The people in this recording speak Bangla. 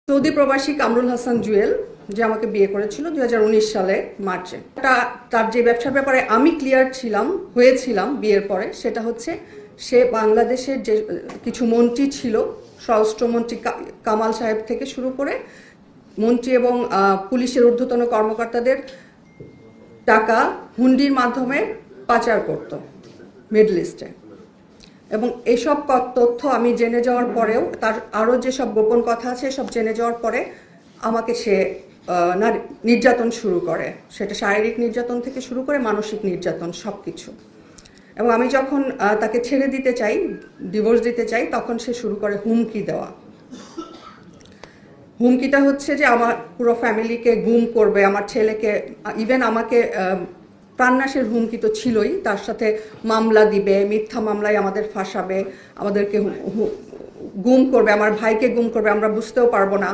সৌদি প্রবাসী কামরুল হাসান জুয়েল যে আমাকে বিয়ে করেছিল 2019 সালে মার্চে। তার যে ব্যবসার ব্যাপারে আমি ক্লিয়ার হয়েছিলাম বিয়ের পরে, সেটা হচ্ছে সে বাংলাদেশের যে কিছু মন্ত্রী ছিল, স্বরাষ্ট্রমন্ত্রী কামাল সাহেব থেকে শুরু করে মন্ত্রী এবং পুলিশের ঊর্ধ্বতন কর্মকর্তাদের টাকা হুন্ডির মাধ্যমে পাচার করত মিডল ইস্টে। এবং এইসব তথ্য আমি জেনে যাওয়ার পরেও, তার আরও যেসব গোপন কথা আছে সব জেনে যাওয়ার পরে আমাকে সে নির্যাতন শুরু করে। সেটা শারীরিক নির্যাতন থেকে শুরু করে মানসিক নির্যাতন সব কিছু। এবং আমি যখন তাকে ছেড়ে দিতে চাই, ডিভোর্স দিতে চাই, তখন সে শুরু করে হুমকি দেওয়া। হুমকিটা হচ্ছে যে আমার পুরো ফ্যামিলিকে গুম করবে, আমার ছেলেকে, ইভেন আমাকে প্রাণনাশের হুমকি তো ছিলই, তার সাথে মামলা দিবে, মিথ্যা মামলায় আমাদের ফাঁসাবে, আমাদেরকে গুম করবে, আমার ভাইকে গুম করবে, আমরা বুঝতেও পারবো না।